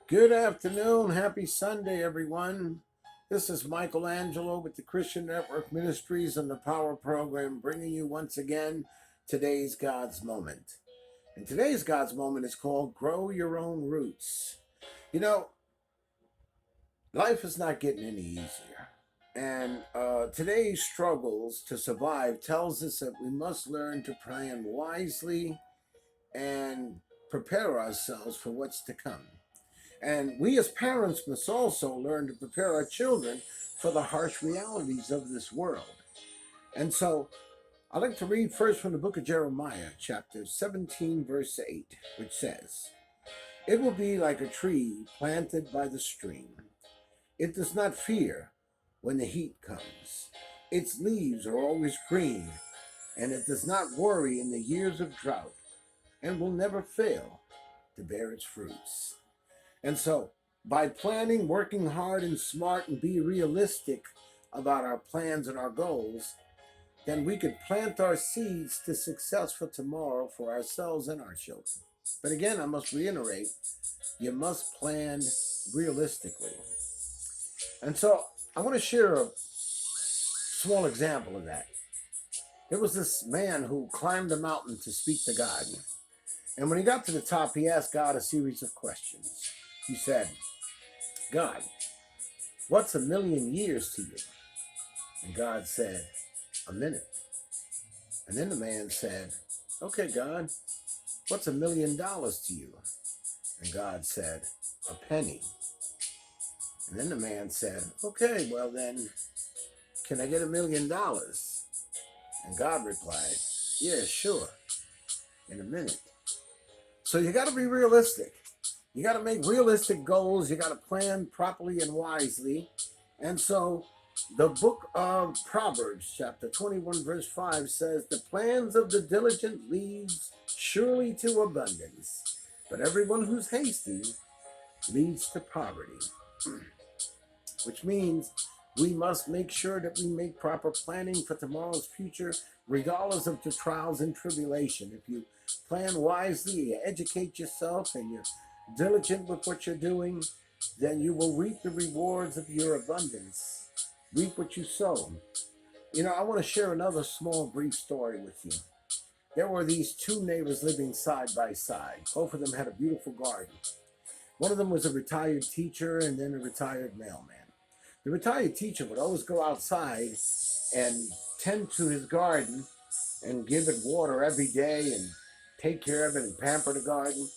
Good afternoon. Happy Sunday, everyone. This is Michelangelo with the Christian Network Ministries and the Power Program, bringing you once again today's God's Moment. And today's God's Moment is called Grow Your Own Roots. You know, life is not getting any easier. And today's struggles to survive tells us that we must learn to plan wisely and prepare ourselves for what's to come. And we as parents must also learn to prepare our children for the harsh realities of this world. And so I'd like to read first from the book of Jeremiah, chapter 17, verse 8, which says, "It will be like a tree planted by the stream. It does not fear when the heat comes. Its leaves are always green, and it does not worry in the years of drought, and will never fail to bear its fruits." And so, by planning, working hard and smart, and be realistic about our plans and our goals, then we could plant our seeds to success for tomorrow for ourselves and our children. But again, I must reiterate, you must plan realistically. And so, I want to share a small example of that. There was this man who climbed a mountain to speak to God. And when he got to the top, he asked God a series of questions. He said, "God, what's a million years to you?" And God said, "A minute." And then the man said, "Okay, God, what's $1 million to you?" And God said, "A penny." And then the man said, "Okay, well then, can I get $1 million?" And God replied, "Yeah, sure, in a minute." So you got to be realistic. You got to make realistic goals. You got to plan properly and wisely. And so the book of Proverbs, chapter 21, verse 5 says, "The plans of the diligent leads surely to abundance, but everyone who's hasty leads to poverty." Which means we must make sure that we make proper planning for tomorrow's future, regardless of the trials and tribulation. If you plan wisely, you educate yourself, and you're diligent with what you're doing, then you will reap the rewards of your abundance. Reap what you sow. I want to share another small, brief story with you. There were these two neighbors living side by side. Both of them had a beautiful garden. One of them was a retired teacher and then a retired mailman. The retired teacher would always go outside and tend to his garden and give it water every day and take care of it and pamper the garden.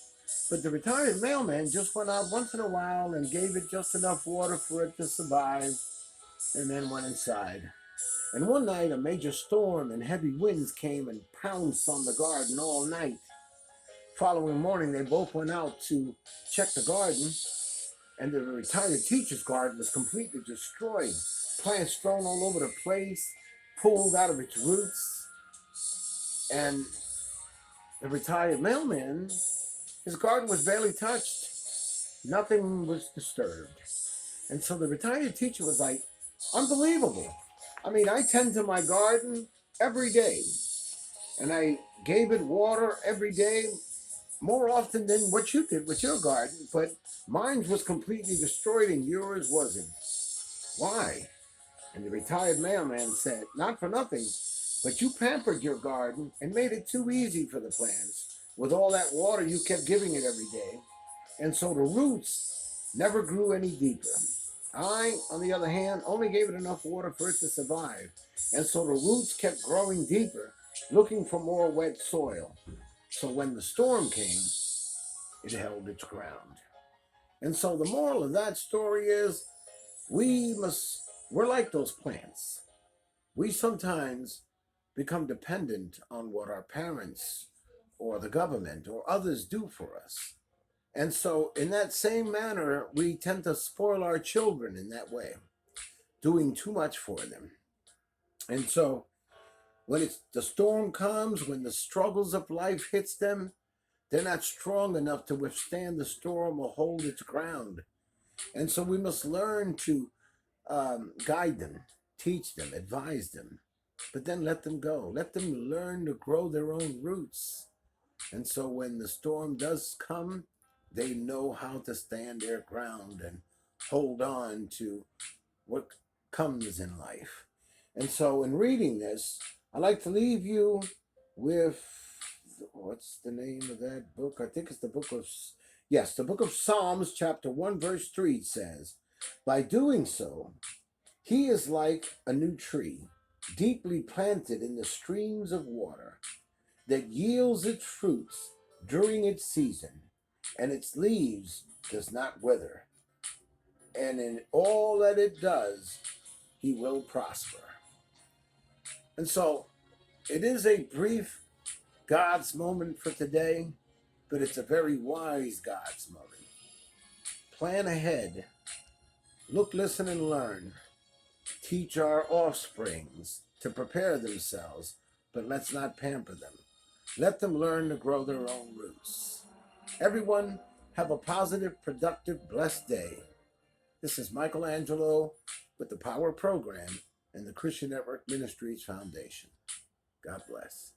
But the retired mailman just went out once in a while and gave it just enough water for it to survive and then went inside. And one night, a major storm and heavy winds came and pounced on the garden all night. Following morning, they both went out to check the garden, and the retired teacher's garden was completely destroyed. Plants thrown all over the place, pulled out of its roots, and the retired mailman, his garden was barely touched. Nothing was disturbed. And so the retired teacher was like, "Unbelievable. I mean, I tend to my garden every day, and I gave it water every day, more often than what you did with your garden, but mine was completely destroyed and yours wasn't. Why?" And the retired mailman said, "Not for nothing, but you pampered your garden and made it too easy for the plants with all that water you kept giving it every day. And so the roots never grew any deeper. I, on the other hand, only gave it enough water for it to survive. And so the roots kept growing deeper, looking for more wet soil. So when the storm came, it held its ground." And so the moral of that story is we're like those plants. We sometimes become dependent on what our parents or the government or others do for us. And so, in that same manner, we tend to spoil our children in that way, doing too much for them. And so, when the storm comes, when the struggles of life hits them, they're not strong enough to withstand the storm or hold its ground. And so, we must learn to guide them, teach them, advise them, but then let them go. Let them learn to grow their own roots. And so when the storm does come, They know how to stand their ground and hold on to what comes in life. And so, in reading this, I like to leave you with what's the name of that book? I think it's the book of, yes, the book of Psalms, chapter 1, verse 3 says, by doing so, he is like a new tree, deeply planted in the streams of water, that yields its fruits during its season, and its leaves does not wither. And in all that it does, he will prosper. And so it is a brief God's moment for today, but it's a very wise God's moment. Plan ahead. Look, listen, and learn. Teach our offsprings to prepare themselves, but let's not pamper them. Let them learn to grow their own roots. Everyone, have a positive, productive, blessed day. This is Michelangelo with the Power Program and the Christian Network Ministries Foundation. God bless.